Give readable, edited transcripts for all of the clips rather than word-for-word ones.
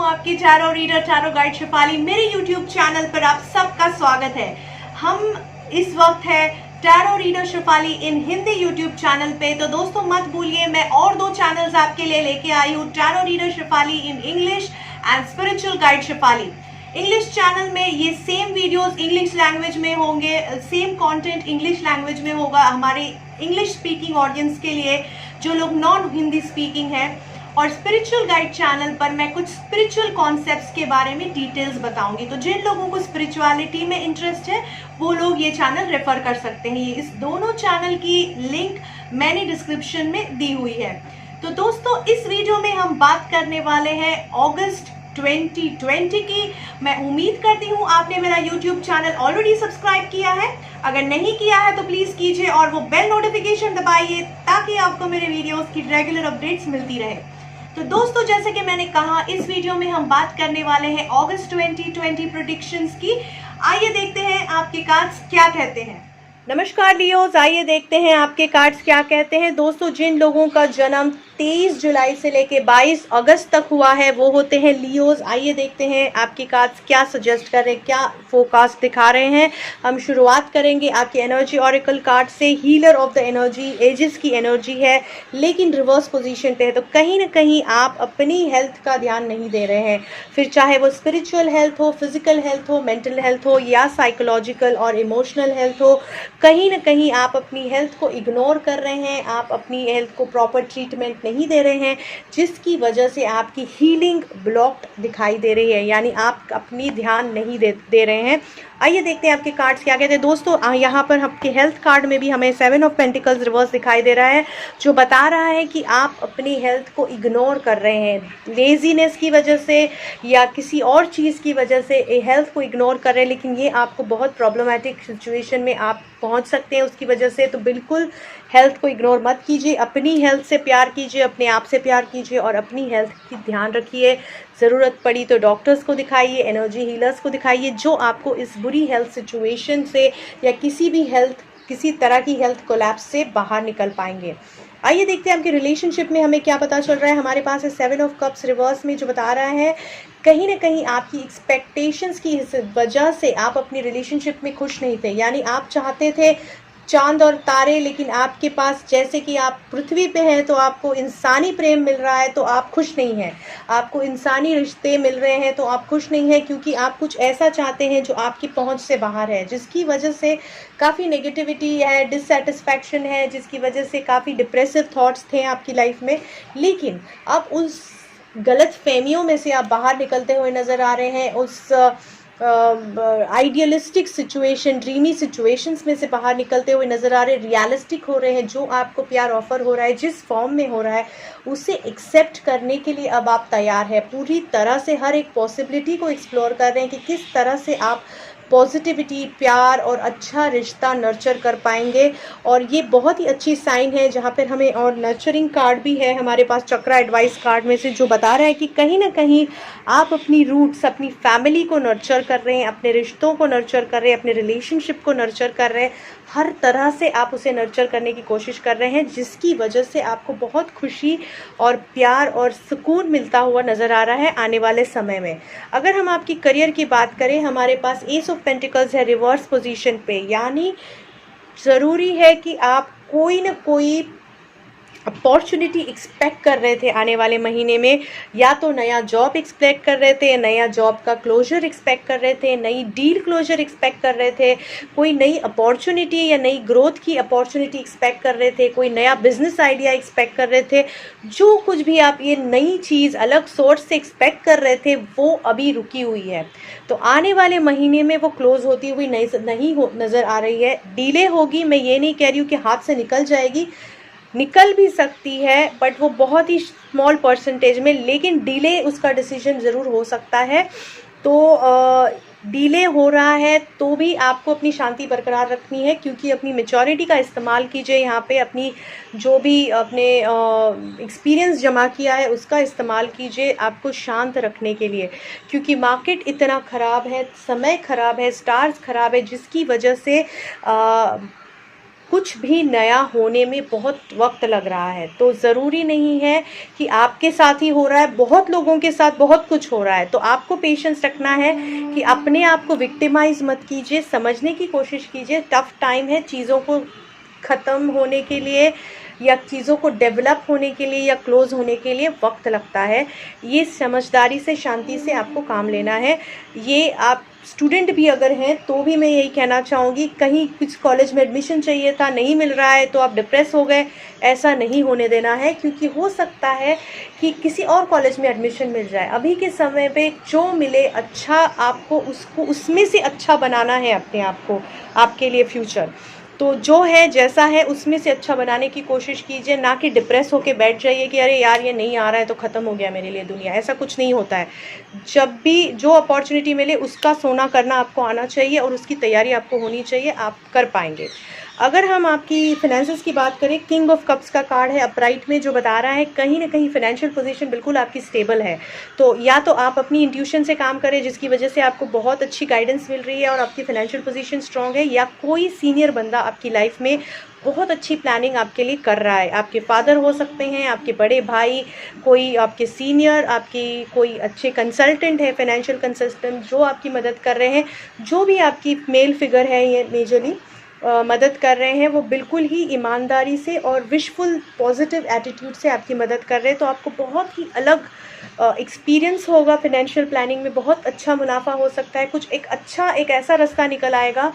आपके tarot reader tarot guide Shefali. मेरे YouTube channel पर आप सबका स्वागत है। हम इस वक्त है टैरो रीडर शेफाली इन हिंदी YouTube चैनल पे। तो दोस्तों मत भूलिए, मैं और 2 चैनल्स आपके लिए लेके आई हूँ, tarot reader Shefali in English and spiritual guide Shefali. English channel में ये सेम वीडियोस इंग्लिश लैंग्वेज में होंगे, सेम कंटेंट इंग्लिश लैंग्वेज में होगा हमारे इंग्लिश स्पीकिंग ऑडियंस के लिए, जो लोग नॉन हिंदी स्पीकिंग है। और स्पिरिचुअल गाइड चैनल पर मैं कुछ स्पिरिचुअल कॉन्सेप्ट्स के बारे में डिटेल्स बताऊंगी। तो जिन लोगों को स्पिरिचुअलिटी में इंटरेस्ट है वो लोग ये चैनल रेफर कर सकते हैं। इस दोनों चैनल की लिंक मैंने डिस्क्रिप्शन में दी हुई है। तो दोस्तों इस वीडियो में हम बात करने वाले हैं अगस्त 2020 की। मैं उम्मीद करती हूँ आपने मेरा YouTube चैनल ऑलरेडी सब्सक्राइब किया है। अगर नहीं किया है तो प्लीज कीजिए और वो बेल नोटिफिकेशन दबाइए ताकि आपको मेरे वीडियोस की रेगुलर अपडेट्स मिलती रहे। तो दोस्तों जैसे कि मैंने कहा, इस वीडियो में हम बात करने वाले हैं अगस्त 2020 प्रेडिक्शंस की। आइए देखते हैं आपके कार्ड्स क्या कहते हैं। नमस्कार लियोज, आइए देखते हैं आपके कार्ड्स क्या कहते हैं। दोस्तों जिन लोगों का जन्म 23 जुलाई से लेके 22 अगस्त तक हुआ है वो होते हैं लियोज। आइए देखते हैं आपके कार्ड्स क्या सजेस्ट कर रहे हैं, क्या फोरकास्ट दिखा रहे हैं। हम शुरुआत करेंगे आपके एनर्जी ऑरेकल कार्ड से। Healer of the energy, ages की एनर्जी है लेकिन रिवर्स पोजीशन पे है। तो कहीं ना कहीं आप अपनी हेल्थ का ध्यान नहीं दे रहे हैं, फिर चाहे वो स्पिरिचुअल हेल्थ हो, फिजिकल हेल्थ हो, मेंटल हेल्थ हो या साइकोलॉजिकल और इमोशनल हेल्थ हो। कहीं ना कहीं आप अपनी हेल्थ को इग्नोर कर रहे हैं, आप अपनी हेल्थ को प्रॉपर ट्रीटमेंट नहीं दे रहे हैं, जिसकी वजह से आपकी हीलिंग ब्लॉक्ड दिखाई दे रही है, यानी आप अपनी ध्यान नहीं दे रहे हैं। आइए देखते हैं आपके कार्ड्स क्या कहते हैं। दोस्तों यहाँ पर आपके हेल्थ कार्ड में भी हमें 7 ऑफ पेंटिकल्स रिवर्स दिखाई दे रहा है, जो बता रहा है कि आप अपनी हेल्थ को इग्नोर कर रहे हैं लेजीनेस की वजह से या किसी और चीज़ की वजह से हेल्थ को इग्नोर कर रहे हैं। लेकिन ये आपको बहुत प्रॉब्लमेटिक सिचुएशन में आप पहुंच सकते हैं उसकी वजह से। तो बिल्कुल हेल्थ को इग्नोर मत कीजिए, अपनी हेल्थ से प्यार कीजिए, अपने आप से प्यार कीजिए और अपनी हेल्थ की ध्यान रखिए। ज़रूरत पड़ी तो डॉक्टर्स को दिखाइए, एनर्जी हीलर्स को दिखाइए, जो आपको इस बुरी हेल्थ सिचुएशन से या किसी तरह की हेल्थ कोलैप्स से बाहर निकल पाएंगे। आइए देखते हैं आपके रिलेशनशिप में हमें क्या पता चल रहा है। हमारे पास है 7 ऑफ कप्स रिवर्स में, जो बता रहा है कहीं ना कहीं आपकी एक्सपेक्टेशंस की वजह से आप अपनी रिलेशनशिप में खुश नहीं थे। यानी आप चाहते थे चांद और तारे, लेकिन आपके पास जैसे कि आप पृथ्वी पे हैं तो आपको इंसानी प्रेम मिल रहा है तो आप खुश नहीं हैं, आपको इंसानी रिश्ते मिल रहे हैं तो आप खुश नहीं हैं, क्योंकि आप कुछ ऐसा चाहते हैं जो आपकी पहुंच से बाहर है, जिसकी वजह से काफ़ी नेगेटिविटी है, डिससेटिस्फैक्शन है, जिसकी वजह से काफ़ी डिप्रेसिव थॉट्स थे आपकी लाइफ में। लेकिन अब उस गलत फहमियों में से आप बाहर निकलते हुए नज़र आ रहे हैं, उस आइडियलिस्टिक सिचुएशन, ड्रीमी सिचुएशंस में से बाहर निकलते हुए नज़र आ रहे, रियलिस्टिक हो रहे हैं। जो आपको प्यार ऑफर हो रहा है, जिस फॉर्म में हो रहा है, उसे एक्सेप्ट करने के लिए अब आप तैयार है। पूरी तरह से हर एक पॉसिबिलिटी को एक्सप्लोर कर रहे हैं कि किस तरह से आप पॉजिटिविटी, प्यार और अच्छा रिश्ता नर्चर कर पाएंगे। और ये बहुत ही अच्छी साइन है, जहाँ पर हमें और नर्चरिंग कार्ड भी है हमारे पास चक्रा एडवाइस कार्ड में से, जो बता रहा है कि कहीं ना कहीं आप अपनी रूट्स, अपनी फैमिली को नर्चर कर रहे हैं, अपने रिश्तों को नर्चर कर रहे हैं, अपने रिलेशनशिप को नर्चर कर रहे हैं। हर तरह से आप उसे नर्चर करने की कोशिश कर रहे हैं, जिसकी वजह से आपको बहुत खुशी और प्यार और सुकून मिलता हुआ नज़र आ रहा है आने वाले समय में। अगर हम आपकी करियर की बात करें, हमारे पास एस ऑफ पेंटिकल्स है रिवर्स पोजीशन पे, यानी ज़रूरी है कि आप कोई ना कोई अपॉर्चुनिटी एक्सपेक्ट कर रहे थे आने वाले महीने में, या तो नया जॉब एक्सपेक्ट कर रहे थे, नया जॉब का क्लोजर एक्सपेक्ट कर रहे थे, नई डील क्लोजर एक्सपेक्ट कर रहे थे, कोई नई अपॉर्चुनिटी या नई ग्रोथ की अपॉर्चुनिटी एक्सपेक्ट कर रहे थे, कोई नया बिजनेस आइडिया एक्सपेक्ट कर रहे थे। जो कुछ भी आप ये नई चीज़ अलग सोर्स से एक्सपेक्ट कर रहे थे वो अभी रुकी हुई है। तो आने वाले महीने में वो क्लोज होती हुई नहीं नज़र आ रही है। डिले होगी, मैं ये नहीं कह रही हूँ कि हाथ से निकल जाएगी, निकल भी सकती है, बट वो बहुत ही स्मॉल परसेंटेज में, लेकिन डिले उसका डिसीजन ज़रूर हो सकता है। तो डिले हो रहा है तो भी आपको अपनी शांति बरकरार रखनी है, क्योंकि अपनी मैच्योरिटी का इस्तेमाल कीजिए यहाँ पे, अपनी जो भी अपने एक्सपीरियंस जमा किया है उसका इस्तेमाल कीजिए आपको शांत रखने के लिए, क्योंकि मार्केट इतना ख़राब है, समय ख़राब है, स्टार्स ख़राब है, जिसकी वजह से कुछ भी नया होने में बहुत वक्त लग रहा है। तो ज़रूरी नहीं है कि आपके साथ ही हो रहा है, बहुत लोगों के साथ बहुत कुछ हो रहा है। तो आपको पेशेंस रखना है कि अपने आप को विक्टिमाइज मत कीजिए, समझने की कोशिश कीजिए। टफ टाइम है, चीज़ों को ख़त्म होने के लिए या चीज़ों को डेवलप होने के लिए या क्लोज होने के लिए वक्त लगता है। ये समझदारी से, शांति से आपको काम लेना है। ये आप स्टूडेंट भी अगर हैं तो भी मैं यही कहना चाहूँगी, कहीं कुछ कॉलेज में एडमिशन चाहिए था, नहीं मिल रहा है तो आप डिप्रेस हो गए, ऐसा नहीं होने देना है। क्योंकि हो सकता है कि किसी और कॉलेज में एडमिशन मिल जाए। अभी के समय पे जो मिले अच्छा, आपको उसको उसमें से अच्छा बनाना है अपने आप को, आपके लिए फ्यूचर। तो जो है जैसा है उसमें से अच्छा बनाने की कोशिश कीजिए, ना कि डिप्रेस होके बैठ जाइए कि अरे यार ये नहीं आ रहा है तो ख़त्म हो गया मेरे लिए दुनिया। ऐसा कुछ नहीं होता है। जब भी जो अपॉर्चुनिटी मिले उसका सोना करना आपको आना चाहिए और उसकी तैयारी आपको होनी चाहिए, आप कर पाएंगे। अगर हम आपकी फाइनेंसेस की बात करें, किंग ऑफ कप्स का कार्ड है अपराइट में, जो बता रहा है कहीं ना कहीं फाइनेंशियल पोजीशन बिल्कुल आपकी स्टेबल है। तो या तो आप अपनी इंट्यूशन से काम करें जिसकी वजह से आपको बहुत अच्छी गाइडेंस मिल रही है और आपकी फाइनेंशियल पोजीशन स्ट्रांग है, या कोई सीनियर बंदा आपकी लाइफ में बहुत अच्छी प्लानिंग आपके लिए कर रहा है। आपके फादर हो सकते हैं, आपके बड़े भाई, कोई आपके सीनियर, आपकी कोई अच्छे कंसल्टेंट है, फाइनेंशियल कंसल्टेंट जो आपकी मदद कर रहे हैं। जो भी आपकी मेल फिगर है ये मेजरली मदद कर रहे हैं, वो बिल्कुल ही ईमानदारी से और विशफुल पॉजिटिव एटीट्यूड से आपकी मदद कर रहे हैं। तो आपको बहुत ही अलग एक्सपीरियंस होगा फाइनेंशियल प्लानिंग में, बहुत अच्छा मुनाफा हो सकता है। कुछ एक अच्छा, एक ऐसा रास्ता निकल आएगा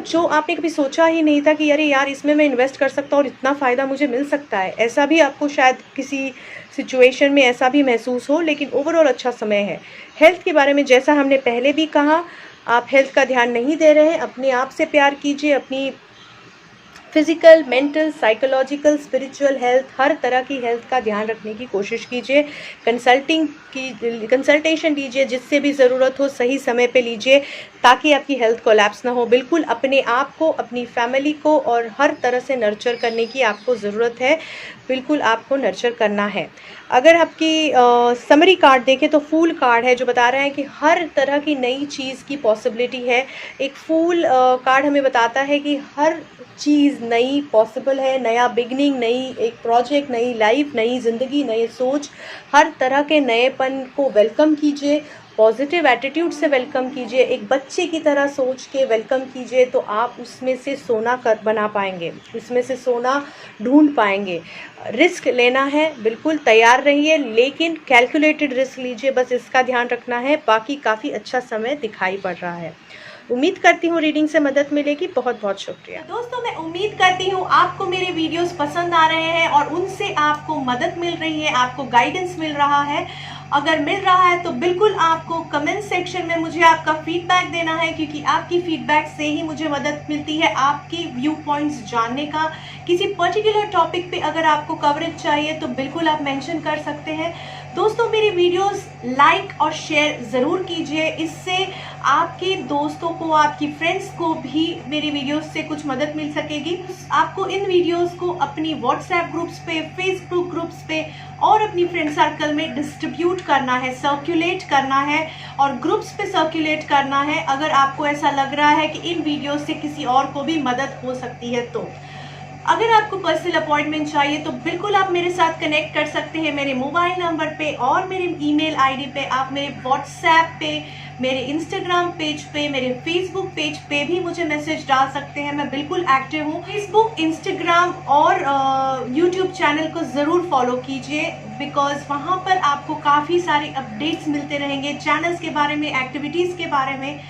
जो आपने कभी सोचा ही नहीं था कि अरे यार इसमें मैं इन्वेस्ट कर सकता हूँ और इतना फ़ायदा मुझे मिल सकता है। ऐसा भी आपको शायद किसी सिचुएशन में ऐसा भी महसूस हो, लेकिन ओवरऑल अच्छा समय है। हेल्थ के बारे में जैसा हमने पहले भी कहा, आप हेल्थ का ध्यान नहीं दे रहे हैं, अपने आप से प्यार कीजिए। अपनी physical, mental, psychological, spiritual health, हर तरह की हेल्थ का ध्यान रखने की कोशिश कीजिए। कंसल्टेशन लीजिए, जिससे भी ज़रूरत हो सही समय पे लीजिए ताकि आपकी हेल्थ कोलैप्स ना हो। बिल्कुल अपने आप को, अपनी फैमिली को और हर तरह से नर्चर करने की आपको ज़रूरत है। बिल्कुल आपको नर्चर करना है। अगर आपकी समरी कार्ड देखें तो फूल कार्ड है जो बता रहा है कि हर तरह की नई चीज़ की पॉसिबिलिटी है। एक फूल कार्ड हमें बताता है कि हर चीज़ नई पॉसिबल है, नया बिगनिंग, नई एक प्रोजेक्ट, नई लाइफ, नई ज़िंदगी, नई सोच। हर तरह के नएपन को वेलकम कीजिए, पॉजिटिव एटीट्यूड से वेलकम कीजिए, एक बच्चे की तरह सोच के वेलकम कीजिए। तो आप उसमें से सोना बना पाएंगे, उसमें से सोना ढूंढ पाएंगे। रिस्क लेना है, बिल्कुल तैयार रहिए, लेकिन कैलकुलेटेड रिस्क लीजिए, बस इसका ध्यान रखना है। बाकी काफ़ी अच्छा समय दिखाई पड़ रहा है। उम्मीद करती हूँ रीडिंग से मदद मिलेगी। बहुत बहुत शुक्रिया। दोस्तों, मैं उम्मीद करती हूँ आपको मेरे वीडियोस पसंद आ रहे हैं और उनसे आपको मदद मिल रही है, आपको गाइडेंस मिल रहा है। अगर मिल रहा है तो बिल्कुल आपको कमेंट सेक्शन में मुझे आपका फीडबैक देना है, क्योंकि आपकी फीडबैक से ही मुझे मदद मिलती है आपकी व्यू पॉइंट्स जानने का। किसी पर्टिकुलर टॉपिक पे अगर आपको कवरेज चाहिए तो बिल्कुल आप मेंशन कर सकते हैं। दोस्तों, मेरी वीडियोस लाइक और शेयर ज़रूर कीजिए, इससे आपके दोस्तों को, आपकी फ्रेंड्स को भी मेरी वीडियोस से कुछ मदद मिल सकेगी। आपको इन वीडियोस को अपनी व्हाट्सएप ग्रुप्स पे, फेसबुक ग्रुप्स पे और अपनी फ्रेंड सर्कल में डिस्ट्रीब्यूट करना है, सर्कुलेट करना है और ग्रुप्स पे सर्कुलेट करना है। अगर आपको ऐसा लग रहा है कि इन वीडियोस से किसी और को भी मदद हो सकती है तो अगर आपको पर्सनल अपॉइंटमेंट चाहिए तो बिल्कुल आप मेरे साथ कनेक्ट कर सकते हैं मेरे मोबाइल नंबर पे और मेरे ईमेल आईडी पे। आप मेरे व्हाट्सएप पे, मेरे इंस्टाग्राम पेज पे, मेरे फेसबुक पेज पे भी मुझे मैसेज डाल सकते हैं। मैं बिल्कुल एक्टिव हूँ। फेसबुक, इंस्टाग्राम और यूट्यूब चैनल को ज़रूर फॉलो कीजिए, बिकॉज वहाँ पर आपको काफ़ी सारे अपडेट्स मिलते रहेंगे चैनल्स के बारे में, एक्टिविटीज़ के बारे में,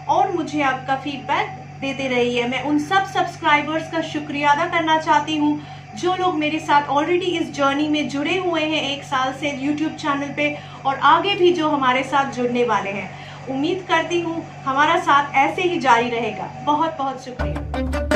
और मुझे आपका फीडबैक देते रहिए। मैं उन सब सब्सक्राइबर्स का शुक्रिया अदा करना चाहती हूँ जो लोग मेरे साथ ऑलरेडी इस जर्नी में जुड़े हुए हैं 1 साल से यूट्यूब चैनल पे, और आगे भी जो हमारे साथ जुड़ने वाले हैं। उम्मीद करती हूँ हमारा साथ ऐसे ही जारी रहेगा। बहुत बहुत शुक्रिया।